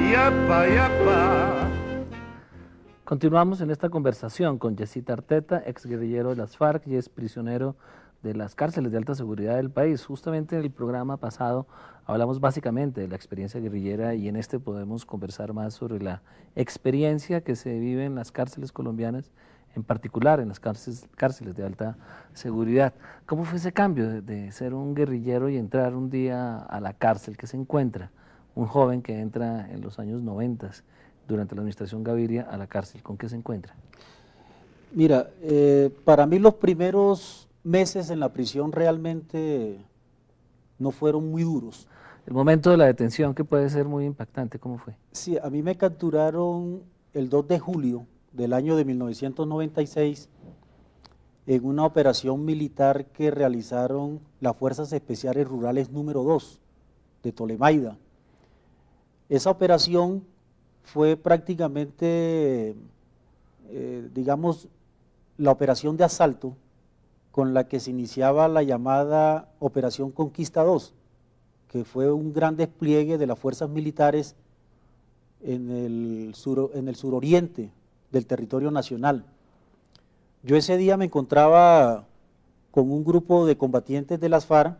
yapa, yapa, yapa. Continuamos en esta conversación con Yesita Arteta, ex guerrillero de las FARC y ex prisionero de las cárceles de alta seguridad del país. Justamente en el programa pasado hablamos básicamente de la experiencia guerrillera y en este podemos conversar más sobre la experiencia que se vive en las cárceles colombianas, en particular en las cárceles de alta seguridad. ¿Cómo fue ese cambio de ser un guerrillero y entrar un día a la cárcel? ¿Qué se encuentra un joven que entra en los años 90 durante la administración Gaviria a la cárcel? ¿Con qué se encuentra? Mira, para mí los primeros meses en la prisión realmente no fueron muy duros. El momento de la detención, que puede ser muy impactante, ¿cómo fue? Sí, a mí me capturaron el 2 de julio del año de 1996 en una operación militar que realizaron las Fuerzas Especiales Rurales número 2 de Tolemaida. Esa operación fue prácticamente, digamos, la operación de asalto con la que se iniciaba la llamada Operación Conquista 2, que fue un gran despliegue de las fuerzas militares en el suroriente del territorio nacional. Yo ese día me encontraba con un grupo de combatientes de las FARC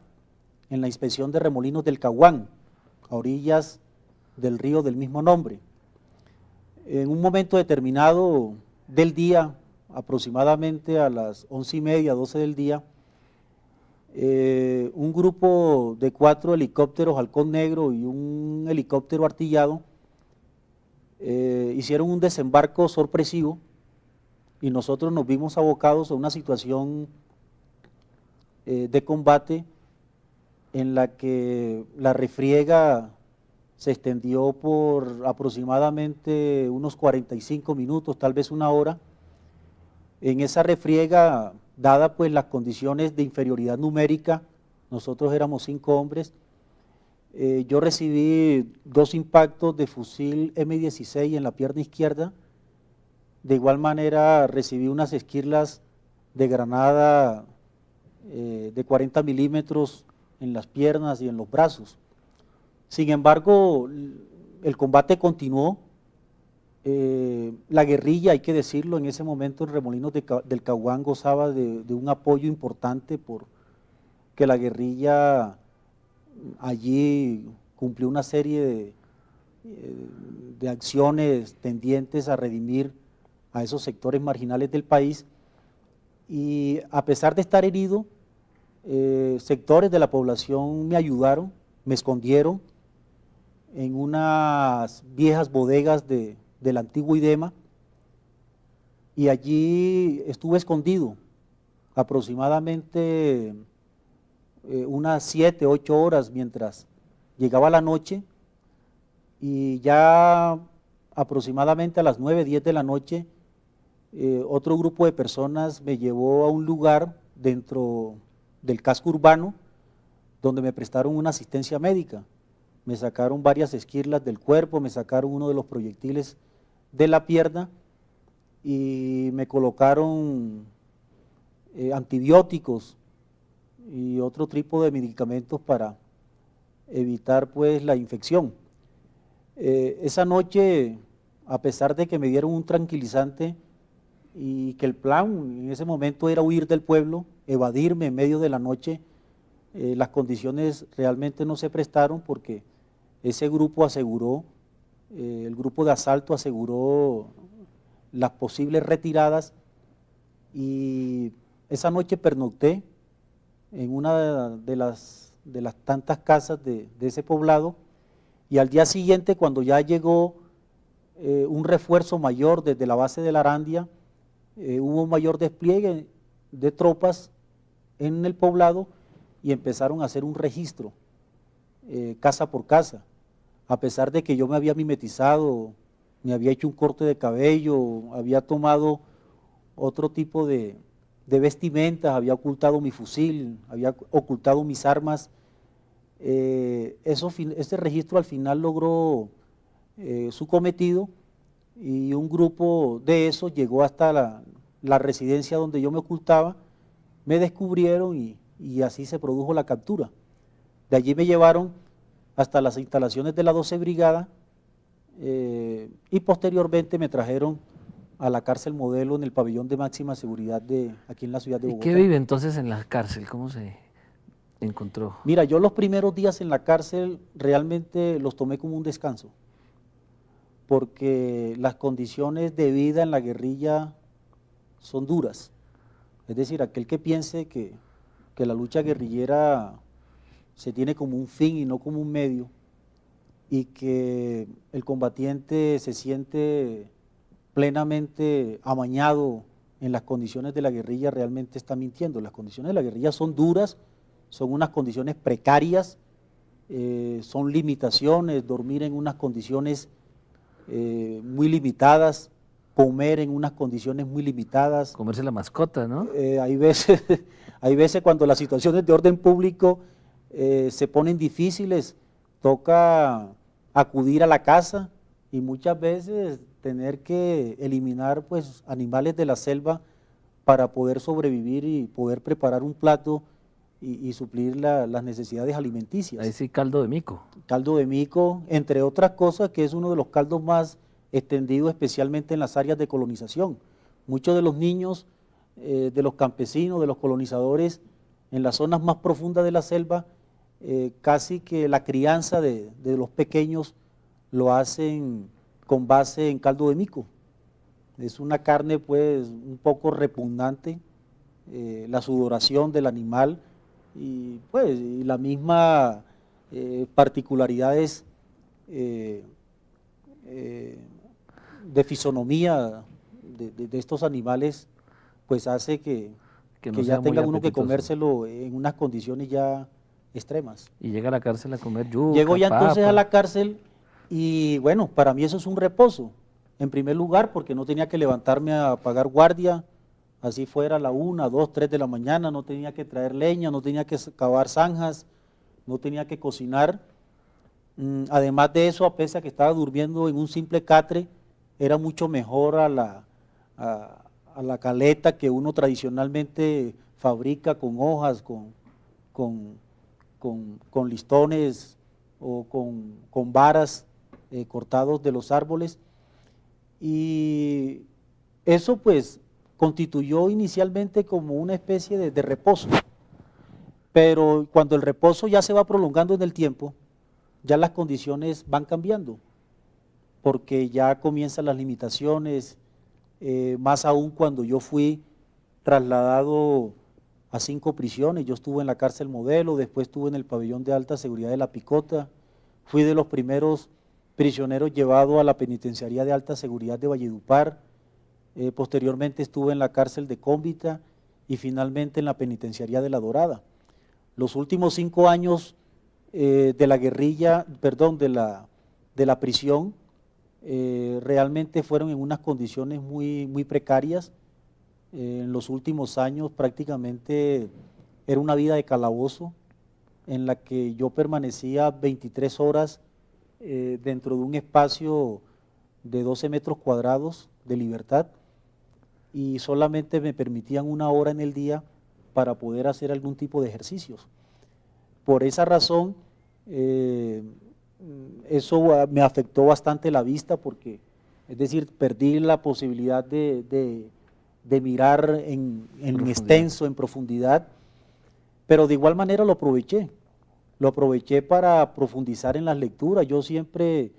en la inspección de Remolinos del Caguán, a orillas del río del mismo nombre. En un momento determinado del día, aproximadamente a las 11:30, 12 del día, un grupo de 4 helicópteros Halcón Negro y un helicóptero artillado hicieron un desembarco sorpresivo y nosotros nos vimos abocados a una situación de combate en la que la refriega se extendió por aproximadamente unos 45 minutos, tal vez una hora. En esa refriega, dada pues las condiciones de inferioridad numérica, nosotros éramos 5 hombres, yo recibí 2 impactos de fusil M16 en la pierna izquierda. De igual manera recibí unas esquirlas de granada de 40 milímetros en las piernas y en los brazos. Sin embargo, el combate continuó. La guerrilla, hay que decirlo, en ese momento en Remolinos del Caguán gozaba de un apoyo importante porque la guerrilla allí cumplió una serie de acciones tendientes a redimir a esos sectores marginales del país, y a pesar de estar herido, sectores de la población me ayudaron, me escondieron en unas viejas bodegas del antiguo IDEMA, y allí estuve escondido aproximadamente unas 7, 8 horas mientras llegaba la noche, y ya aproximadamente a las 9, 10 de la noche otro grupo de personas me llevó a un lugar dentro del casco urbano donde me prestaron una asistencia médica. Me sacaron varias esquirlas del cuerpo, me sacaron uno de los proyectiles de la pierna y me colocaron antibióticos y otro tipo de medicamentos para evitar pues la infección. Esa noche, a pesar de que me dieron un tranquilizante y que el plan en ese momento era huir del pueblo, evadirme en medio de la noche, las condiciones realmente no se prestaron porque ese grupo aseguró, el grupo de asalto aseguró las posibles retiradas, y esa noche pernocté en una de las tantas casas de ese poblado, y al día siguiente, cuando ya llegó un refuerzo mayor desde la base de la Arandia, hubo un mayor despliegue de tropas en el poblado y empezaron a hacer un registro casa por casa. A pesar de que yo me había mimetizado, me había hecho un corte de cabello, había tomado otro tipo de vestimentas, había ocultado mi fusil, había ocultado mis armas, ese registro al final logró su cometido, y un grupo de esos llegó hasta la residencia donde yo me ocultaba, me descubrieron y así se produjo la captura. De allí me llevaron hasta las instalaciones de la 12 Brigada, y posteriormente me trajeron a la cárcel modelo en el pabellón de máxima seguridad aquí en la ciudad de ¿Y Bogotá. qué vive entonces en la cárcel? ¿Cómo se encontró? Mira, yo los primeros días en la cárcel realmente los tomé como un descanso, porque las condiciones de vida en la guerrilla son duras. Es decir, aquel que piense que la lucha guerrillera se tiene como un fin y no como un medio, y que el combatiente se siente plenamente amañado en las condiciones de la guerrilla, realmente está mintiendo. Las condiciones de la guerrilla son duras, son unas condiciones precarias, son limitaciones, dormir en unas condiciones muy limitadas, comer en unas condiciones muy limitadas. Comerse la mascota, ¿no? Hay veces cuando las situaciones de orden público se ponen difíciles, toca acudir a la casa y muchas veces tener que eliminar pues animales de la selva para poder sobrevivir y poder preparar un plato y suplir las necesidades alimenticias. Ahí sí, caldo de mico. Caldo de mico, entre otras cosas, que es uno de los caldos más extendidos, especialmente en las áreas de colonización. Muchos de los niños, de los campesinos, de los colonizadores, en las zonas más profundas de la selva, casi que la crianza de los pequeños lo hacen con base en caldo de mico. Es una carne pues un poco repugnante, la sudoración del animal y pues y la misma particularidades de fisonomía de estos animales pues hace que no ya sea muy tenga uno que apetitoso. comérselo en unas condiciones ya extremas. Y llega a la cárcel a comer yuca, Llego ya entonces papa. a la cárcel y bueno, para mí eso es un reposo. En primer lugar, porque no tenía que levantarme a pagar guardia, así fuera a la 1, 2, 3 de la mañana, no tenía que traer leña, no tenía que cavar zanjas, no tenía que cocinar. Además de eso, a pesar que estaba durmiendo en un simple catre, era mucho mejor a la caleta que uno tradicionalmente fabrica con hojas, con listones o con varas cortados de los árboles. Y eso pues constituyó inicialmente como una especie de reposo, pero cuando el reposo ya se va prolongando en el tiempo, ya las condiciones van cambiando, porque ya comienzan las limitaciones, más aún cuando yo fui trasladado a 5 prisiones. Yo estuve en la cárcel modelo, después estuve en el pabellón de alta seguridad de La Picota, fui de los primeros prisioneros llevados a la penitenciaría de alta seguridad de Valledupar, posteriormente estuve en la cárcel de Cómbita y finalmente en la penitenciaría de La Dorada. Los últimos 5 años de la guerrilla, perdón, de la prisión, realmente fueron en unas condiciones muy precarias. En los últimos años prácticamente era una vida de calabozo en la que yo permanecía 23 horas dentro de un espacio de 12 metros cuadrados de libertad y solamente me permitían 1 hora en el día para poder hacer algún tipo de ejercicios. Por esa razón, eso me afectó bastante la vista porque, es decir, perdí la posibilidad de mirar en extenso, en profundidad, pero de igual manera lo aproveché para profundizar en las lecturas. Yo siempre,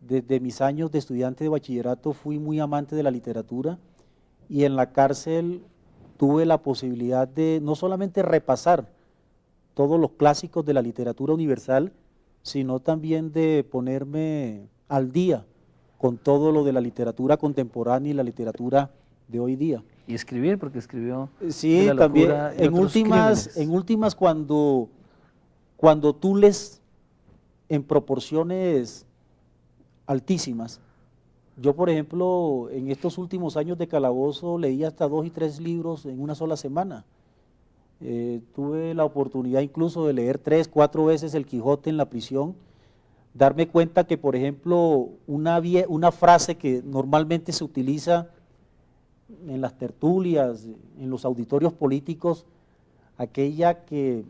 desde mis años de estudiante de bachillerato, fui muy amante de la literatura y en la cárcel tuve la posibilidad de no solamente repasar todos los clásicos de la literatura universal, sino también de ponerme al día con todo lo de la literatura contemporánea y la literatura de hoy día. Y escribir, porque escribió Sí, de la también, locura y en otros crímenes. últimas cuando tú lees en proporciones altísimas, yo por ejemplo en estos últimos años de calabozo leí hasta 2 y 3 libros en una sola semana. Tuve la oportunidad incluso de leer 3, 4 veces El Quijote en la prisión, darme cuenta que por ejemplo una frase que normalmente se utiliza en las tertulias, en los auditorios políticos, aquella que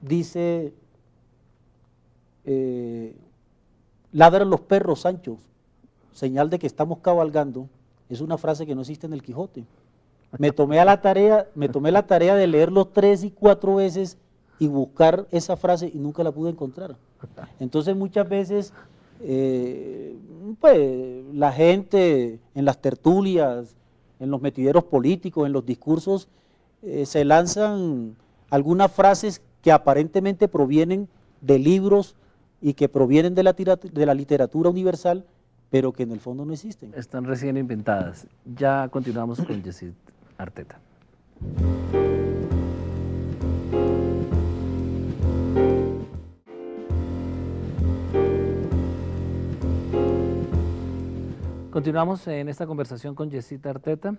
dice ladran los perros, Sancho, señal de que estamos cabalgando, es una frase que no existe en el Quijote. Me tomé la tarea de leerlo 3 y 4 veces y buscar esa frase y nunca la pude encontrar. Entonces muchas veces pues la gente en las tertulias, en los metideros políticos, en los discursos, se lanzan algunas frases que aparentemente provienen de libros y que provienen de la literatura universal, pero que en el fondo no existen. Están recién inventadas. Ya continuamos con Yesid Arteta. Continuamos en esta conversación con Yesid Arteta.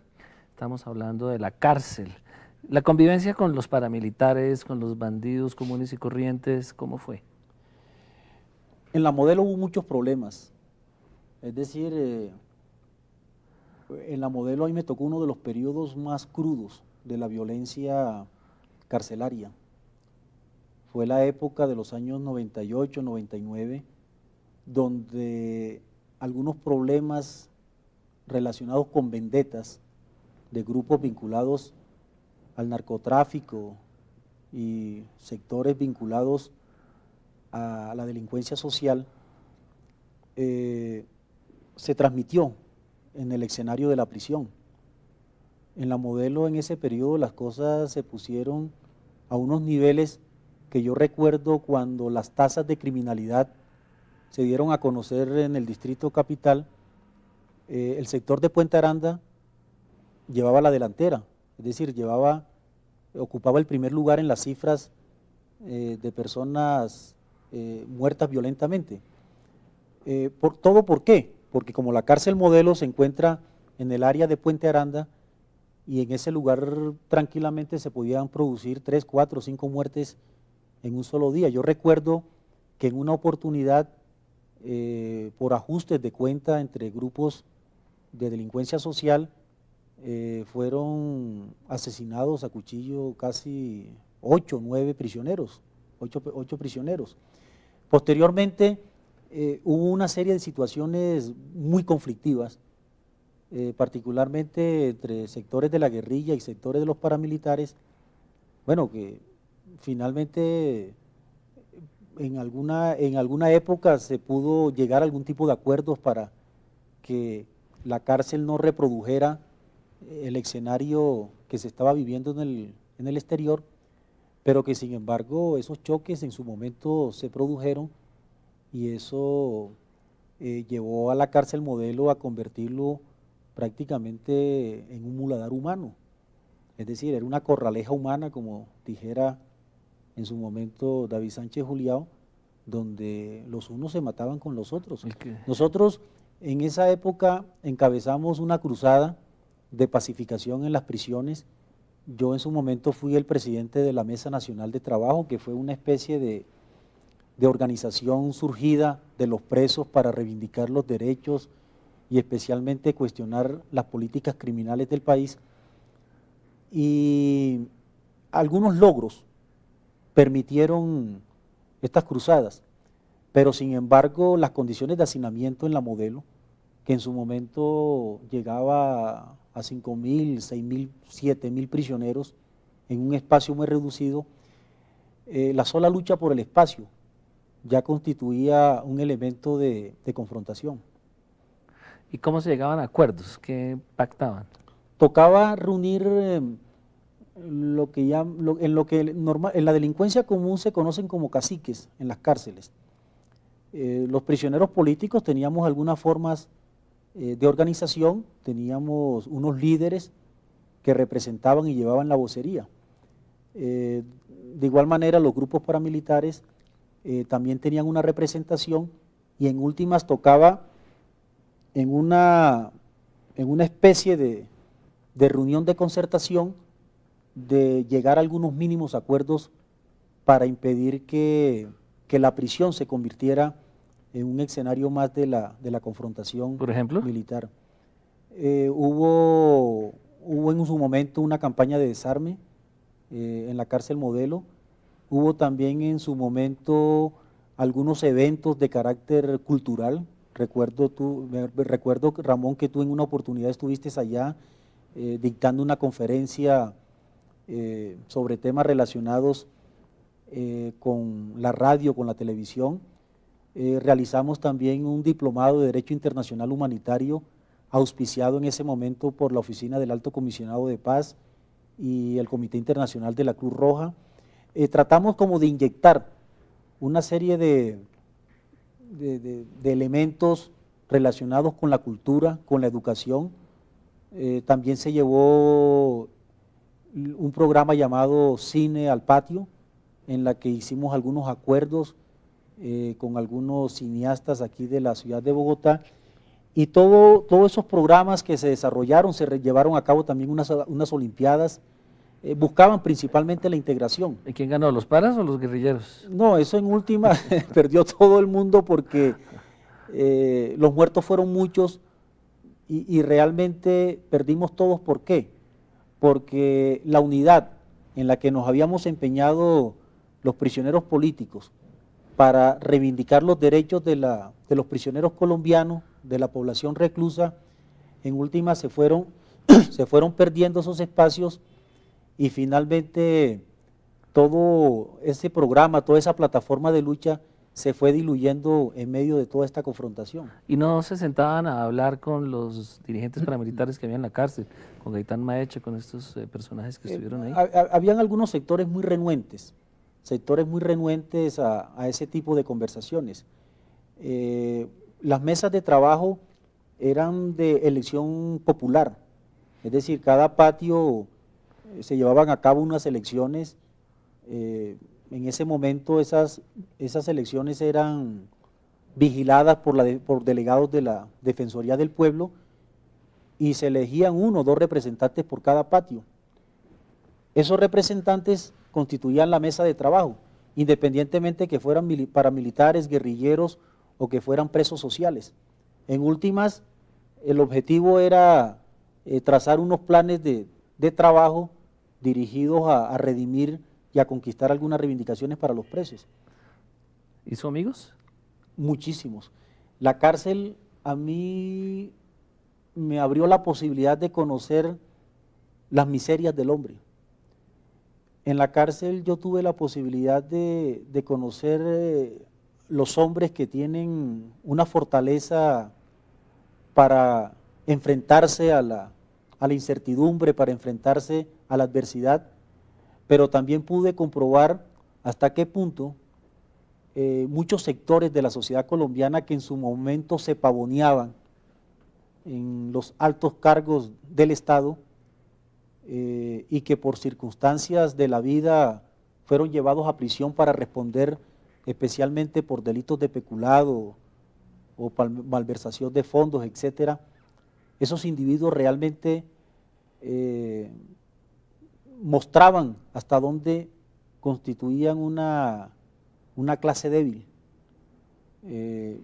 Estamos hablando de la cárcel. La convivencia con los paramilitares, con los bandidos comunes y corrientes, ¿cómo fue? En la Modelo hubo muchos problemas. Es decir, en la Modelo a mí me tocó uno de los periodos más crudos de la violencia carcelaria. Fue la época de los años 98, 99, donde algunos problemas relacionados con vendetas de grupos vinculados al narcotráfico y sectores vinculados a la delincuencia social, se transmitió en el escenario de la prisión. En la Modelo en ese periodo las cosas se pusieron a unos niveles que yo recuerdo cuando las tasas de criminalidad se dieron a conocer en el Distrito Capital. El sector de Puente Aranda llevaba la delantera, es decir, ocupaba el primer lugar en las cifras de personas muertas violentamente. ¿Por qué? Porque como la cárcel Modelo se encuentra en el área de Puente Aranda y en ese lugar tranquilamente se podían producir 3, 4, 5 muertes en un solo día. Yo recuerdo que en una oportunidad, por ajustes de cuenta entre grupos de delincuencia social, fueron asesinados a cuchillo casi 8, 9 prisioneros, 8 prisioneros. Posteriormente hubo una serie de situaciones muy conflictivas, particularmente entre sectores de la guerrilla y sectores de los paramilitares, bueno, que finalmente en alguna época se pudo llegar a algún tipo de acuerdos para que la cárcel no reprodujera el escenario que se estaba viviendo en el exterior, pero que sin embargo esos choques en su momento se produjeron y eso llevó a la cárcel Modelo a convertirlo prácticamente en un muladar humano, es decir, era una corraleja humana, como dijera en su momento David Sánchez Julião, donde los unos se mataban con los otros. Nosotros en esa época encabezamos una cruzada de pacificación en las prisiones. Yo en su momento fui el presidente de la Mesa Nacional de Trabajo, que fue una especie de organización surgida de los presos para reivindicar los derechos y especialmente cuestionar las políticas criminales del país. Y algunos logros permitieron estas cruzadas, pero sin embargo las condiciones de hacinamiento en la Modelo, que en su momento llegaba a 5.000, 6.000, 7.000 prisioneros en un espacio muy reducido, la sola lucha por el espacio ya constituía un elemento de confrontación. ¿Y cómo se llegaban a acuerdos? ¿Qué pactaban? Tocaba reunir en la delincuencia común se conocen como caciques en las cárceles. Los prisioneros políticos teníamos algunas formas de organización, teníamos unos líderes que representaban y llevaban la vocería. De igual manera los grupos paramilitares también tenían una representación y en últimas tocaba en una especie de reunión de concertación de llegar a algunos mínimos acuerdos para impedir que la prisión se convirtiera en un escenario más de la confrontación ¿Por ejemplo? militar. Hubo en su momento una campaña de desarme en la cárcel Modelo, hubo también en su momento algunos eventos de carácter cultural. Recuerdo, Ramón, que tú en una oportunidad estuviste allá dictando una conferencia sobre temas relacionados con la radio, con la televisión. Realizamos también un diplomado de Derecho Internacional Humanitario auspiciado en ese momento por la Oficina del Alto Comisionado de Paz y el Comité Internacional de la Cruz Roja. Tratamos como de inyectar una serie de elementos relacionados con la cultura, con la educación. También se llevó un programa llamado Cine al Patio, en la que hicimos algunos acuerdos con algunos cineastas aquí de la ciudad de Bogotá, y todos esos programas que se desarrollaron, llevaron a cabo también unas olimpiadas, buscaban principalmente la integración. ¿Y quién ganó, los paras o los guerrilleros? No, eso en última perdió todo el mundo porque los muertos fueron muchos y realmente perdimos todos. ¿Por qué? Porque la unidad en la que nos habíamos empeñado los prisioneros políticos para reivindicar los derechos de los prisioneros colombianos, de la población reclusa, en última se fueron perdiendo esos espacios, y finalmente todo ese programa, toda esa plataforma de lucha se fue diluyendo en medio de toda esta confrontación. ¿Y no se sentaban a hablar con los dirigentes paramilitares que había en la cárcel, con Gaitán Maeche, con estos personajes que estuvieron ahí? Habían algunos sectores muy renuentes a ese tipo de conversaciones. Las mesas de trabajo eran de elección popular, es decir, cada patio se llevaban a cabo unas elecciones. En ese momento esas elecciones eran vigiladas por delegados de la Defensoría del Pueblo, y se elegían 1 o 2 representantes por cada patio. Esos representantes constituían la mesa de trabajo, independientemente que fueran paramilitares, guerrilleros o que fueran presos sociales. En últimas, el objetivo era trazar unos planes de trabajo dirigidos a redimir y a conquistar algunas reivindicaciones para los presos. ¿Hizo amigos? Muchísimos. La cárcel a mí me abrió la posibilidad de conocer las miserias del hombre. En la cárcel yo tuve la posibilidad de conocer los hombres que tienen una fortaleza para enfrentarse a la incertidumbre, para enfrentarse a la adversidad, pero también pude comprobar hasta qué punto muchos sectores de la sociedad colombiana que en su momento se pavoneaban en los altos cargos del Estado y que por circunstancias de la vida fueron llevados a prisión para responder especialmente por delitos de peculado o malversación de fondos, etcétera. Esos individuos realmente mostraban hasta dónde constituían una clase débil.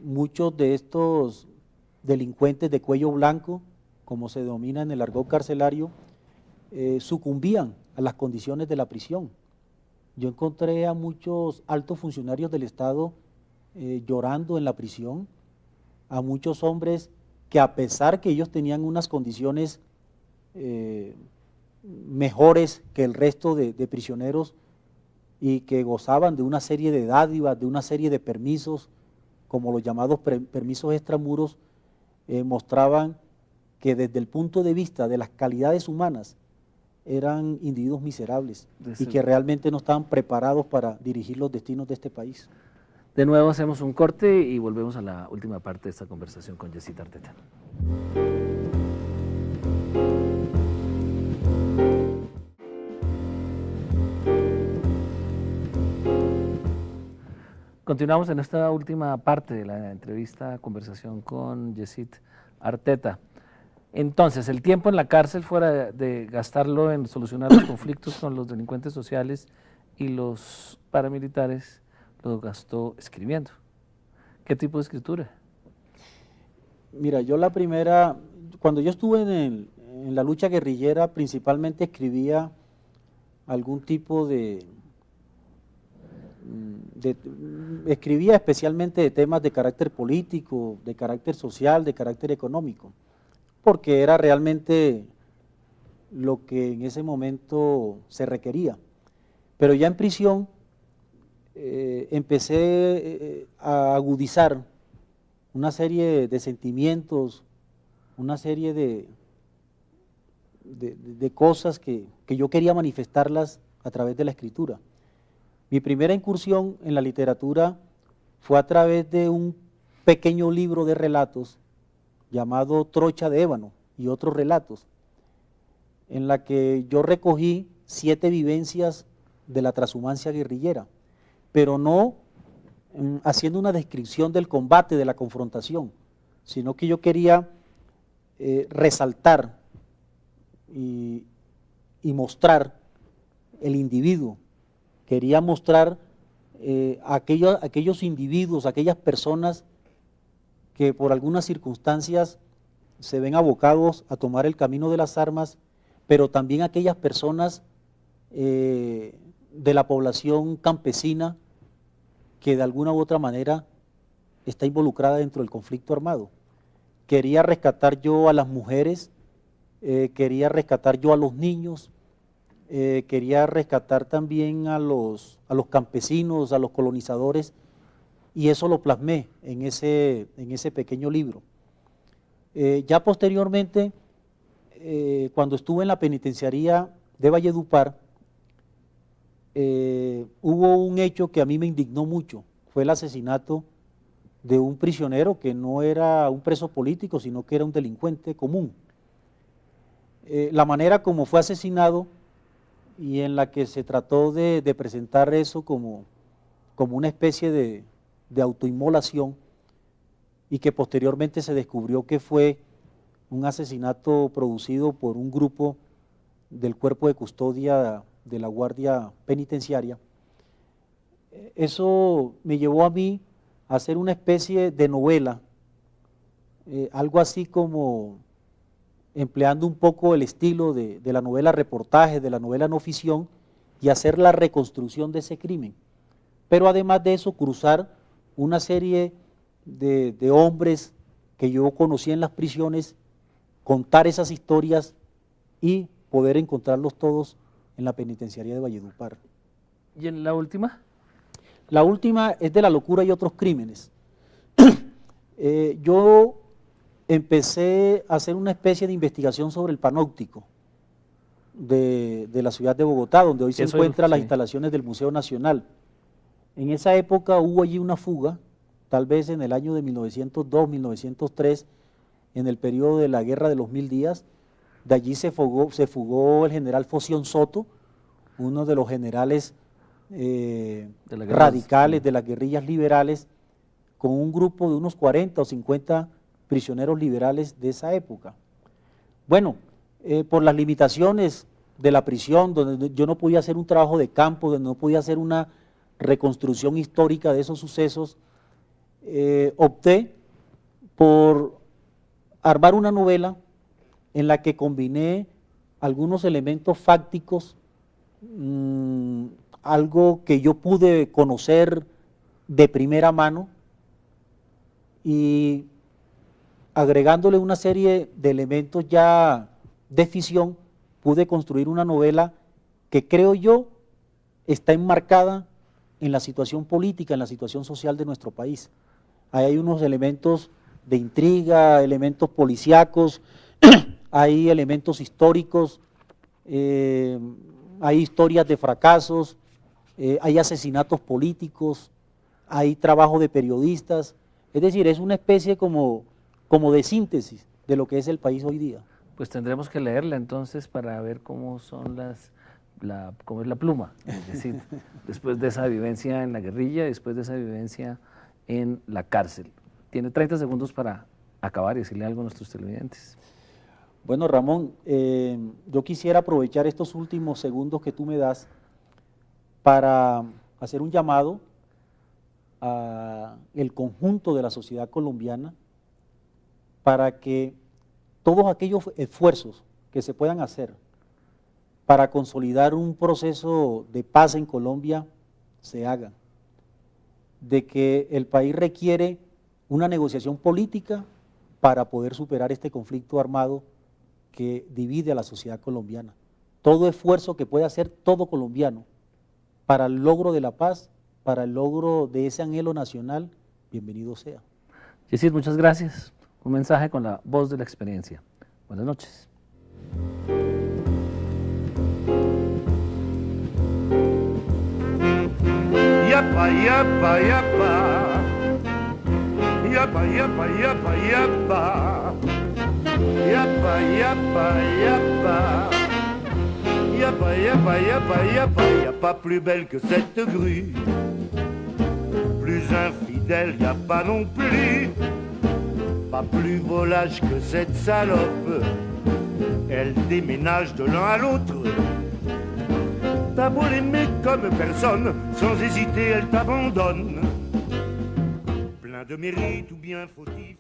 Muchos de estos delincuentes de cuello blanco, como se denomina en el argot carcelario, sucumbían a las condiciones de la prisión. Yo encontré a muchos altos funcionarios del Estado llorando en la prisión, a muchos hombres que, a pesar que ellos tenían unas condiciones mejores que el resto de prisioneros y que gozaban de una serie de dádivas, de una serie de permisos, como los llamados permisos extramuros, mostraban que desde el punto de vista de las calidades humanas eran individuos miserables y que realmente no estaban preparados para dirigir los destinos de este país. De nuevo hacemos un corte y volvemos a la última parte de esta conversación con Yesita Arteta. Continuamos en esta última parte de la entrevista, conversación con Yesita Arteta. Entonces, el tiempo en la cárcel, fuera de gastarlo en solucionar los conflictos con los delincuentes sociales y los paramilitares, lo gastó escribiendo. ¿Qué tipo de escritura? Mira, cuando yo estuve en la lucha guerrillera, principalmente escribía algún tipo de escribía especialmente de temas de carácter político, de carácter social, de carácter económico, porque era realmente lo que en ese momento se requería. Pero ya en prisión empecé a agudizar una serie de sentimientos, una serie de cosas que yo quería manifestarlas a través de la escritura. Mi primera incursión en la literatura fue a través de un pequeño libro de relatos llamado Trocha de Ébano y otros relatos, en la que yo recogí 7 vivencias de la transhumancia guerrillera, pero no haciendo una descripción del combate, de la confrontación, sino que yo quería resaltar y mostrar el individuo. Quería mostrar aquellos individuos, aquellas personas que por algunas circunstancias se ven abocados a tomar el camino de las armas, pero también aquellas personas de la población campesina que de alguna u otra manera está involucrada dentro del conflicto armado. Quería rescatar yo a las mujeres, quería rescatar yo a los niños, quería rescatar también a los campesinos, a los colonizadores, y eso lo plasmé en ese pequeño libro. Ya posteriormente, cuando estuve en la penitenciaría de Valledupar, hubo un hecho que a mí me indignó mucho, fue el asesinato de un prisionero que no era un preso político, sino que era un delincuente común. La manera como fue asesinado y en la que se trató de presentar eso como una especie de autoinmolación, y que posteriormente se descubrió que fue un asesinato producido por un grupo del Cuerpo de Custodia de la Guardia Penitenciaria. Eso me llevó a mí a hacer una especie de novela, algo así como empleando un poco el estilo de la novela reportaje, de la novela no ficción, y hacer la reconstrucción de ese crimen. Pero además de eso, cruzar una serie de hombres que yo conocí en las prisiones, contar esas historias y poder encontrarlos todos en la penitenciaría de Valledupar. ¿Y en la última? La última es de la locura y otros crímenes. Yo empecé a hacer una especie de investigación sobre el panóptico de la ciudad de Bogotá, donde hoy se encuentran las instalaciones del Museo Nacional. En esa época hubo allí una fuga, tal vez en el año de 1902, 1903, en el periodo de la Guerra de los 1000 días. De allí se fugó el general Foción Soto, uno de los generales radicales de las guerrillas liberales, con un grupo de unos 40 o 50 prisioneros liberales de esa época. Bueno, por las limitaciones de la prisión, donde yo no podía hacer un trabajo de campo, donde no podía hacer una reconstrucción histórica de esos sucesos, opté por armar una novela en la que combiné algunos elementos fácticos, algo que yo pude conocer de primera mano, y agregándole una serie de elementos ya de ficción, pude construir una novela que creo yo está enmarcada en la situación política, en la situación social de nuestro país. Ahí hay unos elementos de intriga, elementos policíacos, hay elementos históricos, hay historias de fracasos, hay asesinatos políticos, hay trabajo de periodistas, es decir, es una especie como de síntesis de lo que es el país hoy día. Pues tendremos que leerla entonces para ver cómo son cómo es la pluma, es decir, después de esa vivencia en la guerrilla, después de esa vivencia en la cárcel. Tiene 30 segundos para acabar y decirle algo a nuestros televidentes. Bueno, Ramón, yo quisiera aprovechar estos últimos segundos que tú me das para hacer un llamado al conjunto de la sociedad colombiana para que todos aquellos esfuerzos que se puedan hacer para consolidar un proceso de paz en Colombia se hagan. de que el país requiere una negociación política para poder superar este conflicto armado que divide a la sociedad colombiana. Todo esfuerzo que pueda hacer todo colombiano para el logro de la paz, para el logro de ese anhelo nacional, bienvenido sea. Yesid, muchas gracias. Un mensaje con la voz de la experiencia. Buenas noches. Yapa, yapa, yapa. Yapa, yapa, yapa, yapa. Yapa, yapa, yapa. Yapa, yapa, yapa, yapa. Y a pas plus belle que cette grue. Plus infidèle, y a pas non plus. Pas plus volage que cette salope. Elle déménage de l'un à l'autre. T'as beau l'aimer comme personne, sans hésiter elle t'abandonne. Plein de mérite ou bien fautif.